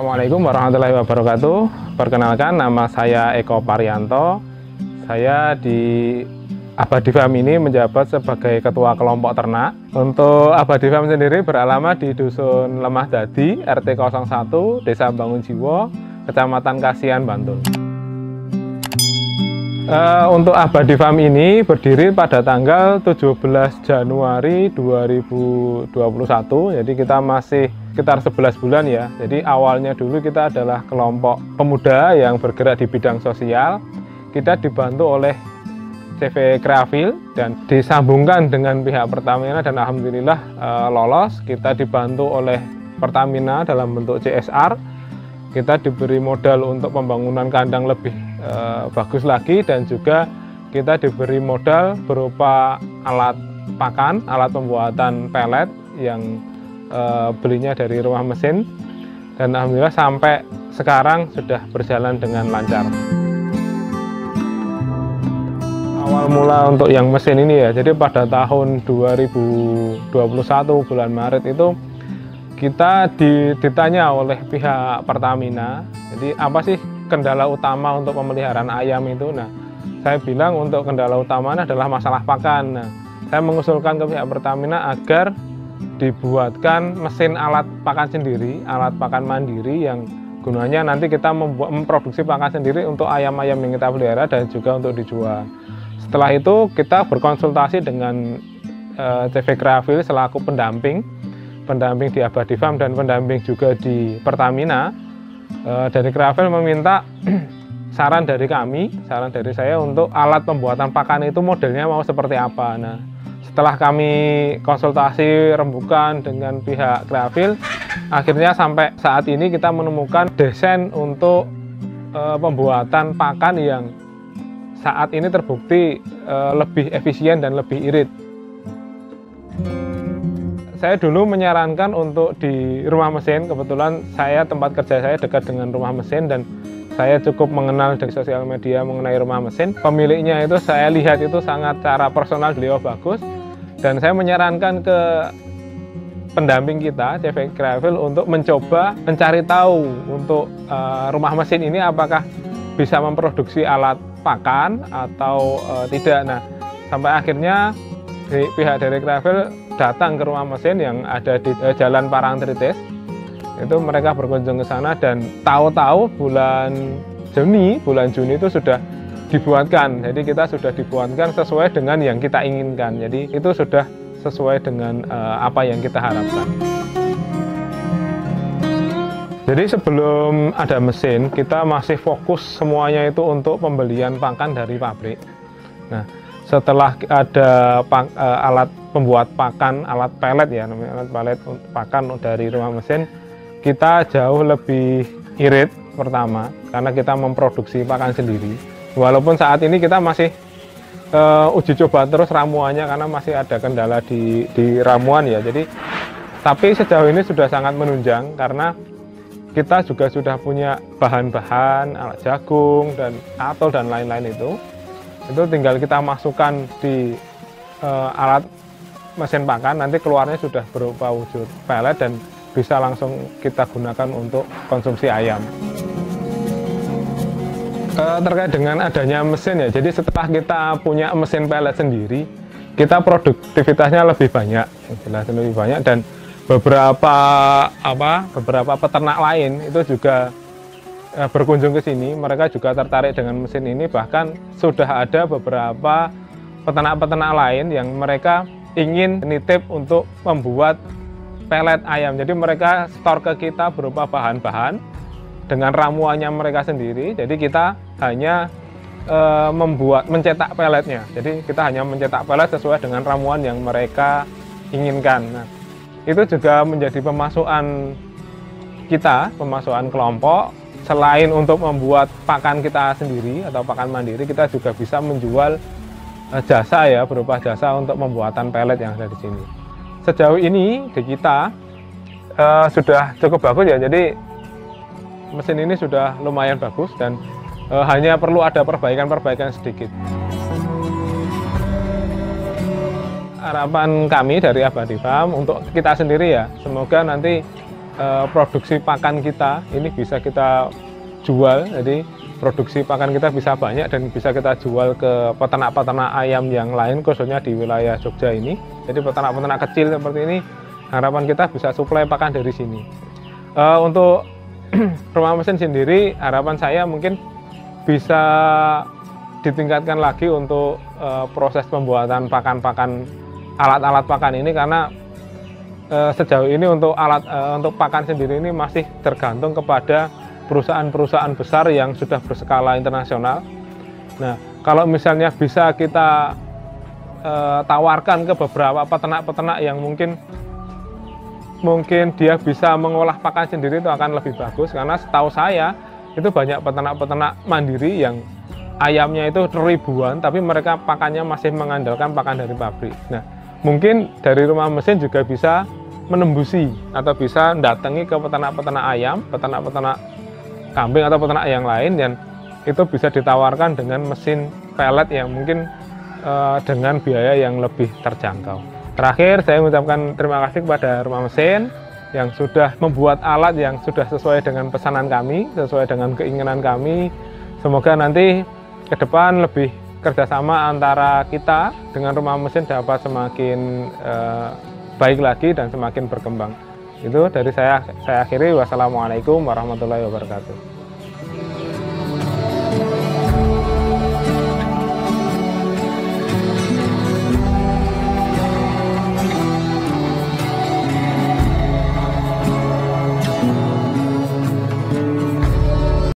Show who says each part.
Speaker 1: Assalamualaikum warahmatullahi wabarakatuh. Perkenalkan, nama saya Eko Parianto. Saya di Abadi Farm ini menjabat sebagai ketua kelompok ternak. Untuk Abadi Farm sendiri beralamat di Dusun Lemah Dadi, RT 01, Desa Bangunjiwo, Kecamatan Kasihan, Bantul. Untuk Abadi Farm ini berdiri pada tanggal 17 Januari 2021. Jadi kita masih sekitar 11 bulan ya. Jadi awalnya dulu kita adalah kelompok pemuda yang bergerak di bidang sosial. Kita dibantu oleh CV Kreafil dan disambungkan dengan pihak Pertamina, dan alhamdulillah lolos. Kita dibantu oleh Pertamina dalam bentuk CSR. Kita diberi modal untuk pembangunan kandang lebih bagus lagi, dan juga kita diberi modal berupa alat pakan, alat pembuatan pelet yang belinya dari rumah mesin, dan alhamdulillah sampai sekarang sudah berjalan dengan lancar. Awal mula untuk yang mesin ini ya, jadi pada tahun 2021 bulan Maret itu kita ditanya oleh pihak Pertamina, jadi apa sih kendala utama untuk pemeliharaan ayam itu. Nah, saya bilang untuk kendala utamanya adalah masalah pakan. Nah, saya mengusulkan ke pihak Pertamina agar dibuatkan mesin alat pakan sendiri, alat pakan mandiri yang gunanya nanti kita memproduksi pakan sendiri untuk ayam-ayam yang kita pelihara dan juga untuk dijual. Setelah itu kita berkonsultasi dengan CV Kreafil selaku pendamping di Abadi Farm dan pendamping juga di Pertamina. Dari Kreafil meminta saran dari saya untuk alat pembuatan pakan itu modelnya mau seperti apa. Nah, setelah kami konsultasi rembukan dengan pihak Kreafil, akhirnya sampai saat ini kita menemukan desain untuk pembuatan pakan yang saat ini terbukti lebih efisien dan lebih irit. Saya dulu menyarankan untuk di rumah mesin, kebetulan tempat kerja saya dekat dengan rumah mesin dan saya cukup mengenal dari sosial media mengenai rumah mesin. Pemiliknya itu saya lihat itu sangat secara personal beliau bagus, dan saya menyarankan ke pendamping kita, CV Kreafil, untuk mencoba mencari tahu untuk rumah mesin ini apakah bisa memproduksi alat pakan atau tidak. Nah, sampai akhirnya pihak dari Kreafil datang ke rumah mesin yang ada di Jalan Parangtritis. Itu mereka berkunjung ke sana dan tahu-tahu bulan Juni itu sudah dibuatkan. Jadi kita sudah dibuatkan sesuai dengan yang kita inginkan. Jadi itu sudah sesuai dengan apa yang kita harapkan. Jadi sebelum ada mesin, kita masih fokus semuanya itu untuk pembelian pakan dari pabrik. Nah, setelah ada alat pembuat pakan, alat pelet ya, namanya alat pelet pakan dari rumah mesin, kita jauh lebih irit pertama, karena kita memproduksi pakan sendiri. Walaupun saat ini kita masih uji coba terus ramuannya, karena masih ada kendala di ramuan ya. Jadi, tapi sejauh ini sudah sangat menunjang, karena kita juga sudah punya bahan-bahan, alat jagung, dan atol, dan lain-lain itu tinggal kita masukkan di alat mesin pakan, nanti keluarnya sudah berupa wujud pelet dan bisa langsung kita gunakan untuk konsumsi ayam. Terkait dengan adanya mesin ya, jadi setelah kita punya mesin pelet sendiri, kita produktivitasnya lebih banyak, dan beberapa peternak lain itu juga berkunjung ke sini. Mereka juga tertarik dengan mesin ini, bahkan sudah ada beberapa peternak-peternak lain yang mereka ingin nitip untuk membuat pelet ayam. Jadi mereka store ke kita berupa bahan-bahan dengan ramuannya mereka sendiri. Jadi kita hanya mencetak peletnya. Jadi kita hanya mencetak pelet sesuai dengan ramuan yang mereka inginkan. Nah, itu juga menjadi pemasukan kita, pemasukan kelompok. Selain untuk membuat pakan kita sendiri atau pakan mandiri, kita juga bisa menjual jasa ya, berupa jasa untuk pembuatan pelet yang ada di sini. Sejauh ini di kita sudah cukup bagus ya, jadi mesin ini sudah lumayan bagus dan hanya perlu ada perbaikan-perbaikan sedikit. Harapan kami dari Abadi Farm untuk kita sendiri ya, semoga nanti produksi pakan kita ini bisa kita jual. Jadi produksi pakan kita bisa banyak dan bisa kita jual ke peternak-peternak ayam yang lain, khususnya di wilayah Jogja ini. Jadi peternak-peternak kecil seperti ini, harapan kita bisa suplai pakan dari sini. Untuk rumah mesin sendiri, harapan saya mungkin bisa ditingkatkan lagi untuk proses pembuatan pakan-pakan, alat-alat pakan ini, karena sejauh ini untuk untuk pakan sendiri ini masih tergantung kepada perusahaan-perusahaan besar yang sudah berskala internasional. Nah, kalau misalnya bisa kita tawarkan ke beberapa peternak-peternak yang mungkin dia bisa mengolah pakan sendiri, itu akan lebih bagus, karena setahu saya itu banyak peternak-peternak mandiri yang ayamnya itu ribuan, tapi mereka pakannya masih mengandalkan pakan dari pabrik. Nah, mungkin dari rumah mesin juga bisa menembusi atau bisa datangi ke peternak-peternak ayam, peternak-peternak kambing atau peternak yang lain, dan itu bisa ditawarkan dengan mesin pellet yang mungkin dengan biaya yang lebih terjangkau. Terakhir, saya mengucapkan terima kasih kepada rumah mesin yang sudah membuat alat yang sudah sesuai dengan pesanan kami, sesuai dengan keinginan kami. Semoga nanti ke depan lebih kerjasama antara kita dengan rumah mesin dapat semakin baik lagi dan semakin berkembang. Itu dari saya akhiri. Wassalamualaikum warahmatullahi wabarakatuh.